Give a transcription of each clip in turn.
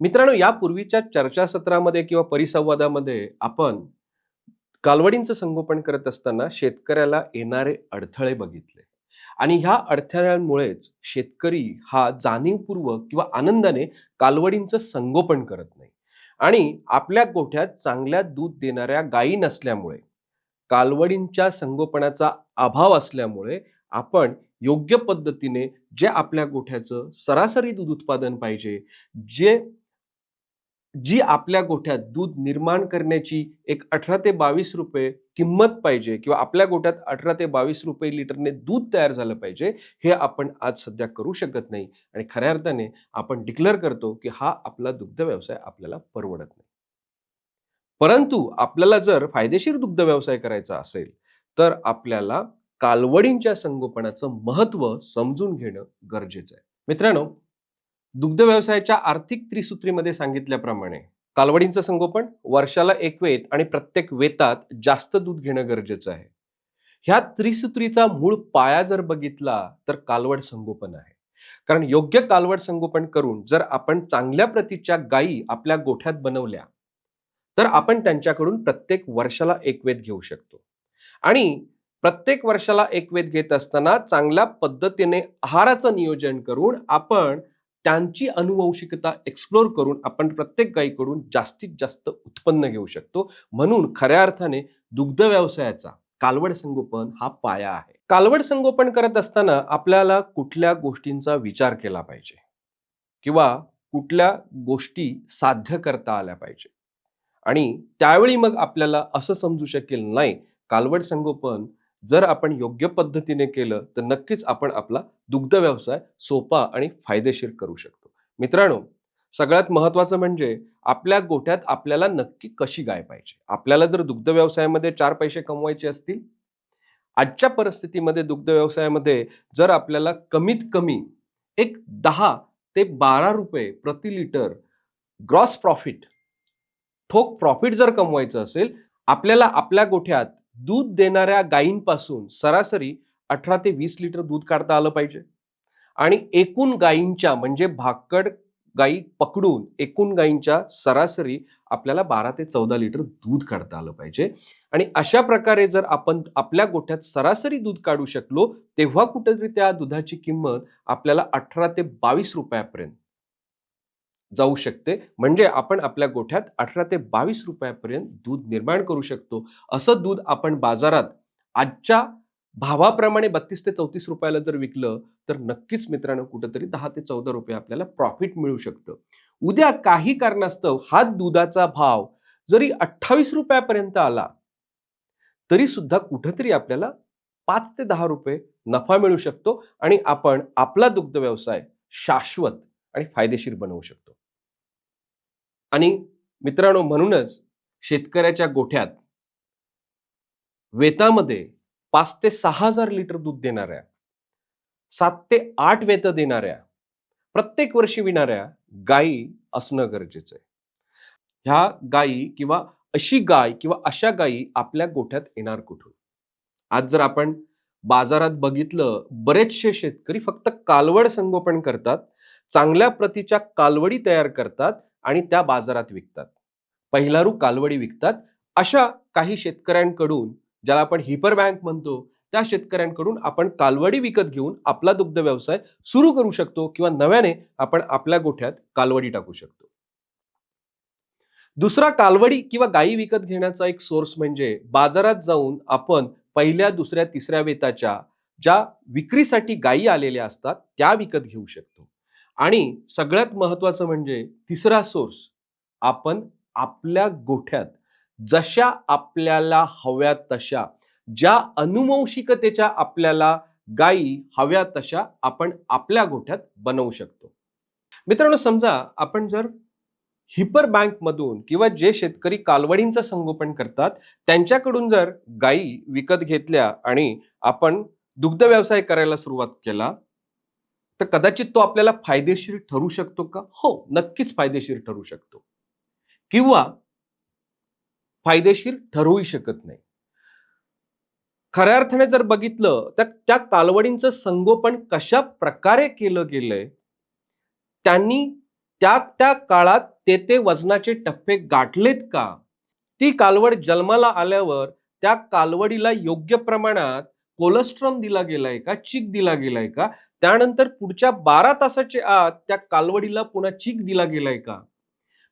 मित्रांनो, यापूर्वीच्या चर्चासत्रामध्ये किंवा परिसंवादामध्ये आपण कालवडींचं संगोपन करत असताना शेतकऱ्याला येणारे अडथळे बघितले आणि ह्या अडथळ्यांमुळेच शेतकरी हा जाणीवपूर्वक किंवा आनंदाने कालवडींचं संगोपन करत नाही आणि आपल्या गोठ्यात चांगल्या दूध देणाऱ्या गायी नसल्यामुळे, कालवडींच्या संगोपनाचा अभाव असल्यामुळे आपण योग्य पद्धतीने जे आपल्या गोठ्याचं सरासरी दूध उत्पादन पाहिजे, जे जी आपल्या गोठ्यात दूध निर्माण करण्याची एक 18 ते 22 रुपये किंमत पाहिजे किंवा आपल्या गोठ्यात 18 ते 22 रुपये लिटरने दूध तयार झालं पाहिजे, हे आपण आज सध्या करू शकत नाही आणि खऱ्या अर्थाने आपण डिक्लेअर करतो, की हा आपला दुग्ध व्यवसाय आपल्याला परवडत नाही. परंतु आपल्याला जर फायदेशीर दुग्ध व्यवसाय करायचा असेल, तर आपल्याला कालवडींच्या संगोपनाचं महत्त्व समजून घेणं गरजेचं आहे. मित्रांनो, दुग्ध व्यवसायाच्या आर्थिक त्रिसूत्रीमध्ये सांगितल्याप्रमाणे कालवडींचं संगोपन, वर्षाला एक वेत आणि प्रत्येक वेतात जास्त दूध घेणं गरजेचं आहे. ह्या त्रिसूत्रीचा मूळ पाया जर बघितला तर कालवड संगोपन आहे. कारण योग्य कालवड संगोपन करून जर आपण चांगल्या प्रतीच्या गायी आपल्या गोठ्यात बनवल्या, तर आपण त्यांच्याकडून प्रत्येक वर्षाला एक वेत घेऊ शकतो. आणि प्रत्येक वर्षाला एक वेत घेत असताना चांगल्या पद्धतीने आहाराचं नियोजन करून आपण त्यांची अनुवंशिकता एक्सप्लोर करून आपण प्रत्येक गायीकडून जास्तीत जास्त उत्पन्न घेऊ शकतो. म्हणून खऱ्या अर्थाने दुग्ध व्यवसायाचा कालवड संगोपन हा पाया आहे. कालवड संगोपन करत असताना आपल्याला कुठल्या गोष्टींचा विचार केला पाहिजे किंवा कुठल्या गोष्टी साध्य करता आल्या पाहिजे आणि त्यावेळी मग आपल्याला असं समजू शकेल, नाही, कालवड संगोपन जर आपण योग्य पद्धतीने केलं तर नक्कीच आपण आपला दुग्ध व्यवसाय सोपा आणि फायदेशीर करू शकतो. मित्रांनो, सगळ्यात महत्त्वाचं म्हणजे आपल्या गोठ्यात आपल्याला नक्की कशी गाय पाहिजे. आपल्याला जर दुग्ध व्यवसायामध्ये 4 पैसे कमवायचे असतील, आजच्या परिस्थितीमध्ये दुग्ध व्यवसायामध्ये जर आपल्याला कमीत कमी एक 10 ते 12 रुपये प्रति लिटर ग्रॉस प्रॉफिट, ठोक प्रॉफिट जर कमवायचं असेल, आपल्याला आपल्या गोठ्यात दूध देणाऱ्या गायींपासून सरासरी 18 ते 20 लिटर दूध काढता आलं पाहिजे आणि एकूण गायींच्या म्हणजे भाकड गायी पकडून एकूण गायींच्या सरासरी आपल्याला 12 ते 14 लिटर दूध काढता आलं पाहिजे. आणि अशा प्रकारे जर आपण आपल्या गोठ्यात सरासरी दूध काढू शकलो, तेव्हा कुठेतरी त्या दुधाची किंमत आपल्याला 18 ते 22 रुपयापर्यंत जाऊ शकते. म्हणजे आपण आपल्या गोठ्यात 18 ते 22 रुपयापर्यंत दूध निर्माण करू शकतो. असं दूध आपण बाजारात आजच्या भावाप्रमाणे 32 ते 34 रुपयाला जर विकलं, तर नक्कीच मित्रांनो कुठेतरी 10 ते 14 रुपये आपल्याला प्रॉफिट मिळू शकतं. उद्या काही कारणास्तव हा दुधाचा भाव जरी 28 रुपयापर्यंत आला, तरी सुद्धा कुठेतरी आपल्याला 5 ते 10 रुपये नफा मिळू शकतो आणि आपण आपला दुग्ध व्यवसाय शाश्वत आणि फायदेशीर बनवू शकतो. आणि मित्रांनो, म्हणूनच शेतकऱ्याच्या गोठ्यात वेतामध्ये 5 ते 6,000 लिटर दूध देणाऱ्या, 7 ते 8 वेतं देणाऱ्या, प्रत्येक वर्षी विणाऱ्या गायी असणं गरजेचं आहे. ह्या गायी किंवा अशी गाय किंवा अशा गायी आपल्या गोठ्यात येणार कुठून? आज जर आपण बाजारात बघितलं, बरेचसे शेतकरी फक्त कालवड संगोपन करतात, चांगल्या प्रतीच्या कालवडी तयार करतात आणि त्या बाजारात विकतात. पहिलारू कालवडी विकतात. अशा काही शेतकऱ्यांकडून, ज्याला आपण हिपर बँक म्हणतो, त्या शेतकऱ्यांकडून आपण कालवडी विकत घेऊन आपला दुग्ध व्यवसाय सुरू करू शकतो किंवा नव्याने आपण आपल्या गोठ्यात कालवडी टाकू शकतो. दुसरा कालवडी किंवा गायी विकत घेण्याचा एक सोर्स म्हणजे बाजारात जाऊन आपण पहिल्या, दुसऱ्या, तिसऱ्या वेताच्या ज्या विक्रीसाठी गायी आलेल्या असतात त्या विकत घेऊ शकतो. आणि सगळ्यात महत्त्वाचं म्हणजे तिसरा सोर्स, आपण आपल्या गोठ्यात जशा आपल्याला हव्या तशा, ज्या अनुवंशिकतेच्या आपल्याला गायी हव्या तशा आपण आपल्या गोठ्यात बनवू शकतो. मित्रांनो, समजा आपण जर हिपर बँक मधून किंवा जे शेतकरी कालवडींचं संगोपन करतात त्यांच्याकडून जर गायी विकत घेतल्या आणि आपण दुग्ध व्यवसाय करायला सुरुवात केला, तर कदाचित तो आपल्याला फायदेशीर ठरू शकतो का? हो, नक्कीच फायदेशीर ठरू शकतो किंवा फायदेशीर ठरूही शकत नाही. खऱ्या अर्थाने जर बघितलं तर त्या कालवडींचं संगोपन कशा प्रकारे केलं गेलंय, त्यांनी त्या त्या काळात ते वजनाचे टप्पे गाठलेत का? ती कालवड जन्माला आल्यावर त्या कालवडीला योग्य प्रमाणात कोलेस्ट्रॉल दिला गेलाय का, चीक दिला गेलाय का? त्यानंतर पुढच्या 12 तासाच्या आत त्या कालवडीला पुन्हा चीक दिला गेलाय का?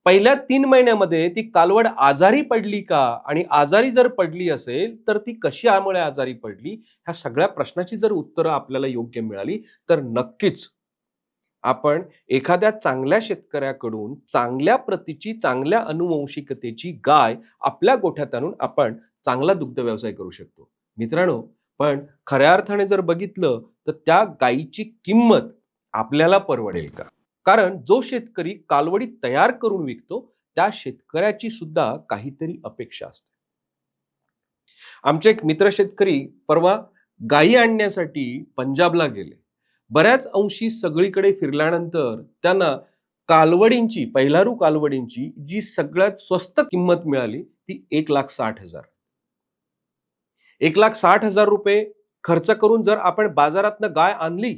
पहिल्या 3 महिन्यामध्ये ती कालवड आजारी पडली का? आणि आजारी जर पडली असेल तर ती कशामुळे आजारी पडली? ह्या सगळ्या प्रश्नाची जर उत्तरं आपल्याला योग्य मिळाली तर नक्कीच आपण एखाद्या चांगल्या शेतकऱ्याकडून चांगल्या प्रतीची, चांगल्या अनुवंशिकतेची गाय आपल्या गोठ्यात आणून आपण चांगला दुग्ध व्यवसाय करू शकतो. मित्रांनो, पण खऱ्या अर्थाने जर बघितलं तर त्या गायीची किंमत आपल्याला परवडेल का? कारण जो शेतकरी कालवडी तयार करून विकतो त्या शेतकऱ्याची सुद्धा काहीतरी अपेक्षा असते. आमचे एक मित्र शेतकरी परवा गायी आणण्यासाठी पंजाबला गेले. बऱ्याच अंशी सगळीकडे फिरल्यानंतर त्यांना कालवडींची, पहिलारू कालवडींची जी सगळ्यात स्वस्त किंमत मिळाली ती 1,60,000. 1,60,000 रुपये खर्च करून जर आपण बाजारातनं गाय आणली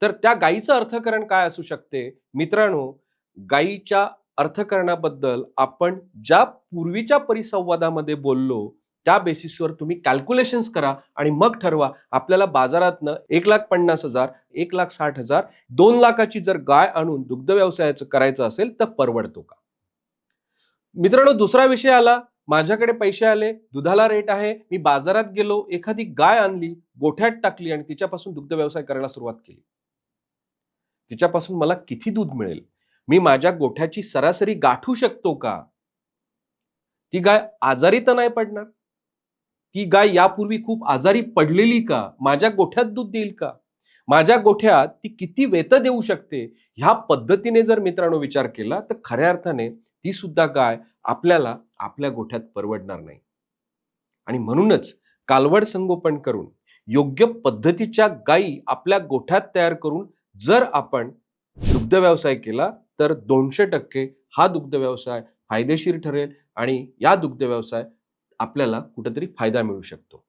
तर त्या गायीचं अर्थकारण काय असू शकते? मित्रांनो, गायीच्या अर्थकारणाबद्दल आपण ज्या पूर्वीच्या परिसंवादामध्ये बोललो त्या बेसिसवर तुम्ही कॅल्क्युलेशन्स करा आणि मग ठरवा आपल्याला बाजारातनं 1,50,000, 1,60,000, 2,00,000ची जर गाय आणून दुग्ध व्यवसायाचं करायचं असेल तर परवडतो का? मित्रांनो, दुसरा विषय आला, माझ्याकडे पैसे आले, दुधाला रेट आहे, मी बाजारात गेलो, एखादी गाय आणली, गोठ्यात टाकली आणि तिच्यापासून दुग्ध व्यवसाय करायला सुरुवात केली. तिच्यापासून मला किती दूध मिळेल? मी माझ्या गोठ्याची सरासरी गाठू शकतो का? ती गाय आजारी तर नाही पडणार? ती गाय यापूर्वी खूप आजारी पडलेली का? माझ्या गोठ्यात दूध देईल का? माझ्या गोठ्यात ती किती वेतं देऊ शकते? ह्या पद्धतीने जर मित्रांनो विचार केला तर खऱ्या अर्थाने ती सुद्धा गाय आपल्याला आपल्या गोठ्यात परवडणार नाही. आणि म्हणूनच कालवड संगोपन करून योग्य पद्धतीच्या गायी आपल्या गोठ्यात तयार करून जर आपण दुग्ध व्यवसाय केला तर 200% हा दुग्ध व्यवसाय फायदेशीर ठरेल आणि या दुग्ध व्यवसाय आपल्याला कुठेतरी फायदा मिळू शकतो.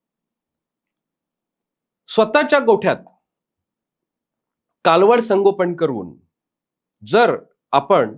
स्वतःच्या गोठ्यात कालवड संगोपन करून जर आपण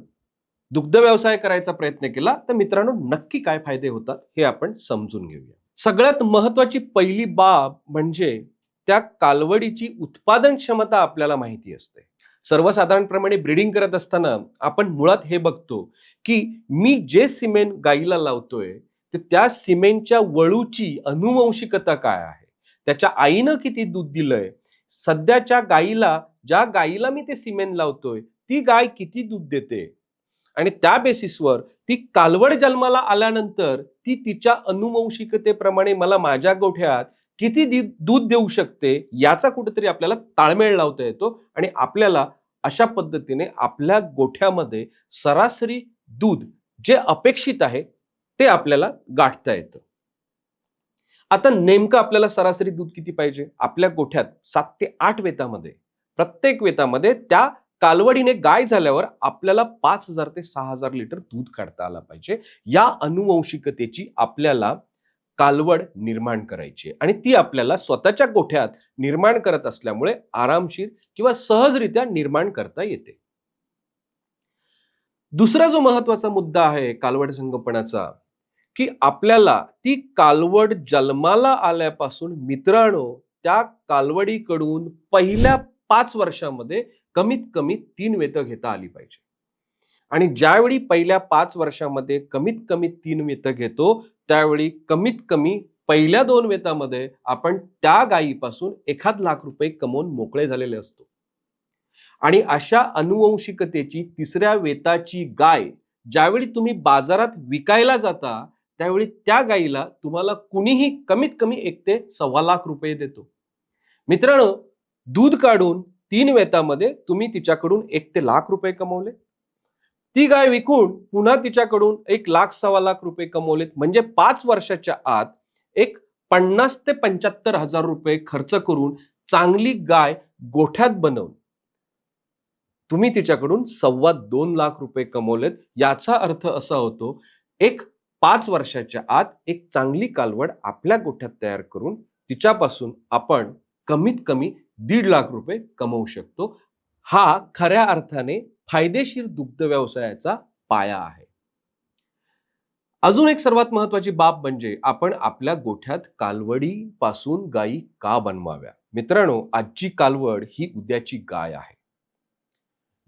दुग्ध व्यवसाय करायचा प्रयत्न केला तर मित्रांनो नक्की काय फायदे होतात हे आपण समजून घेऊया. सगळ्यात महत्वाची पहिली बाब म्हणजे त्या कालवडीची उत्पादन क्षमता आपल्याला माहिती असते. सर्वसाधारणप्रमाणे ब्रीडिंग करत असताना आपण मुळात हे बघतो की मी जे सिमेंट गायीला लावतोय तर त्या सिमेंटच्या वळूची अनुवंशिकता काय आहे, त्याच्या आईनं किती दूध दिलंय, सध्याच्या गायीला, ज्या गायीला मी ते सिमेंट लावतोय ती गाय किती दूध देते आणि त्या बेसिसवर ती कालवड जन्माला आल्यानंतर ती तिच्या अनुवंशिकतेप्रमाणे मला माझ्या गोठ्यात किती दूध देऊ शकते याचा कुठेतरी आपल्याला ताळमेळ लावता येतो आणि आपल्याला अशा पद्धतीने आपल्या गोठ्यामध्ये सरासरी दूध जे अपेक्षित आहे ते आपल्याला गाठता येतं. आता नेमकं आपल्याला सरासरी दूध किती पाहिजे? आपल्या गोठ्यात 7 ते 8 वेतामध्ये, प्रत्येक वेतामध्ये त्या कालवडीने गाय झाल्यावर आपल्याला 5,000 ते 6,000 लिटर दूध काढता आला पाहिजे. या अनुवंशिकतेची आपल्याला कालवड निर्माण करायची आहे आणि ती आपल्याला स्वतःच्या गोठ्यात निर्माण करत असल्यामुळे आरामशीर किंवा सहजरित्या निर्माण करता येते. दुसरा जो महत्वाचा मुद्दा आहे कालवड संगोपनाचा की आपल्याला ती कालवड जन्माला आल्यापासून मित्रांनो त्या कालवडीकडून पहिल्या 5 वर्षामध्ये कमीत कमी 3 वेतं घेता आली पाहिजे. आणि ज्यावेळी पहिल्या 5 वर्षामध्ये कमीत कमी 3 वेतं घेतो त्यावेळी कमीत कमी पहिल्या 2 वेतामध्ये आपण त्या गायीपासून 1,00,000 रुपये कमवून मोकळे झालेले असतो. आणि अशा अनुवंशिकतेची तिसऱ्या वेताची गाय ज्यावेळी तुम्ही बाजारात विकायला जाता त्यावेळी त्या गायीला तुम्हाला कुणीही कमीत कमी 1 ते 1,25,000 रुपये देतो. मित्रांनो, दूध काढून 3 वेतामध्ये तुम्ही तिच्याकडून 1 ते 1,00,000 रुपये कमवले. ती गाय विकून पुन्हा तिच्याकडून 1,00,000 1,25,000 रुपये कमवलेत. म्हणजे 5 वर्षाच्या आत एक 50,000 ते 75,000 रुपये खर्च करून चांगली गाय गोठ्यात बनवून तुम्ही तिच्याकडून 2,25,000 रुपये कमवलेत. याचा अर्थ असा होतो एक 5 वर्षाच्या आत एक चांगली कालवड आपल्या गोठ्यात तयार करून तिच्यापासून आपण कमीत कमी 1,50,000 रुपये कमवू शकतो. हा खऱ्या अर्थाने फायदेशीर दुग्ध व्यवसायाचा पाया आहे. अजून एक सर्वात महत्वाची बाब म्हणजे आपण आपल्या गोठ्यात कालवडीपासून गायी का बनवाव्या? मित्रांनो, आजची कालवड ही उद्याची गाय आहे.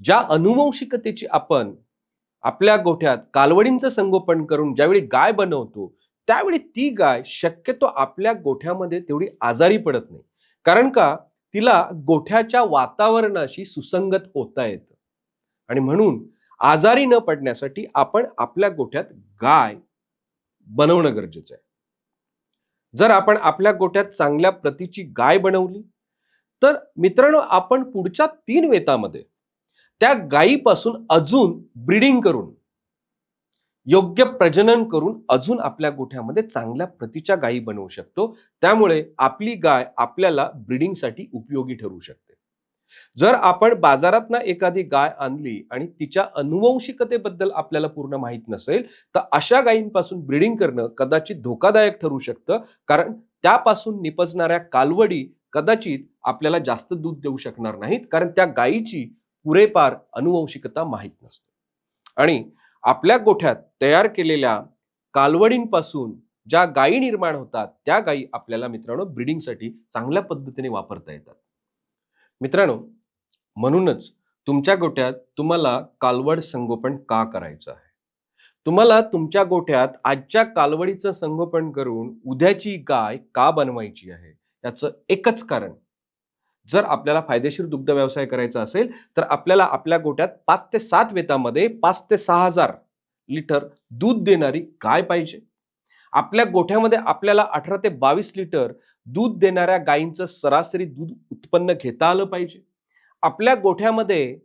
ज्या अनुवंशिकतेची आपण आपल्या गोठ्यात कालवडींचं संगोपन करून ज्यावेळी गाय बनवतो, त्यावेळी ती गाय शक्यतो आपल्या गोठ्यामध्ये तेवढी आजारी पडत नाही. कारण का? तिला गोठ्याच्या वातावरणाशी सुसंगत होता येतं. आणि म्हणून आजारी न पडण्यासाठी आपण आपल्या गोठ्यात गाय बनवणं गरजेचं आहे. जर आपण आपल्या गोठ्यात चांगल्या प्रतीची गाय बनवली, तर मित्रांनो आपण पुढच्या 3 वेतामध्ये त्या गायीपासून अजून ब्रीडिंग करून, योग्य प्रजनन करून अजून आपल्या गोठ्यामध्ये चांगल्या प्रतीच्या गायी बनवू शकतो. त्यामुळे आपली गाय आपल्याला ब्रीडिंगसाठी उपयोगी ठरू शकते. जर आपण बाजारातनं एखादी गाय आणली आणि तिच्या अनुवंशिकतेबद्दल आपल्याला पूर्ण माहित नसेल, तर अशा गायींपासून ब्रीडिंग करणं कदाचित धोकादायक ठरू शकतं. कारण त्यापासून निपजणाऱ्या कालवडी कदाचित आपल्याला जास्त दूध देऊ शकणार नाहीत, कारण त्या गायीची पुरेपार अनुवंशिकता माहित नसते. आणि आपल्या गोठ्यात तयार केलेल्या कालवडींपासून ज्या गायी निर्माण होतात, त्या गायी आपल्याला मित्रांनो ब्रीडिंगसाठी चांगल्या पद्धतीने वापरता येतात. मित्रांनो, म्हणूनच तुमच्या गोठ्यात तुम्हाला कालवड संगोपन का करायचं आहे? तुम्हाला तुमच्या गोठ्यात आजच्या कालवडीचं संगोपन करून उद्याची गाय का बनवायची आहे? याचं एकच कारण, जर आपल्याला फायदेशीर दुग्ध व्यवसाय करायचा असेल, तर आपल्याला आपल्या गोठ्यात 5 ते 7 वेतामध्ये 5 ते 6,000 लिटर दूध देणारी गाय पाहिजे. आपल्या गोठ्यामध्ये आपल्याला 18 ते 22 लिटर दूध देणाऱ्या गायींचं सरासरी दूध उत्पन्न घेता आलं पाहिजे. आपल्या गोठ्यामध्ये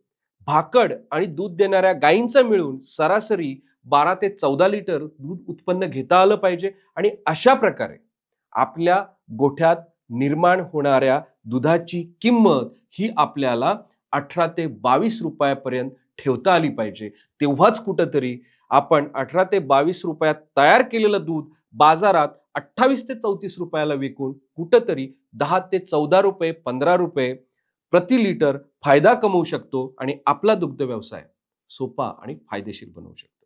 भाकड आणि दूध देणाऱ्या गायींचं मिळून सरासरी 12 ते 14 लिटर दूध उत्पन्न घेता आलं पाहिजे. आणि अशा प्रकारे आपल्या गोठ्यात निर्माण होणाऱ्या दुधाची किंमत ही आपल्याला 18 ते 22 रुपयापर्यंत ठेवता आली पाहिजे. तेव्हाच कुठंतरी आपण 18 ते 22 रुपयात तयार केलेलं दूध बाजारात 28 ते 34 रुपयाला विकून कुठंतरी 10 ते 14 रुपये, 15 रुपये प्रति लिटर फायदा कमवू शकतो आणि आपला दुग्ध व्यवसाय सोपा आणि फायदेशीर बनवू शकतो.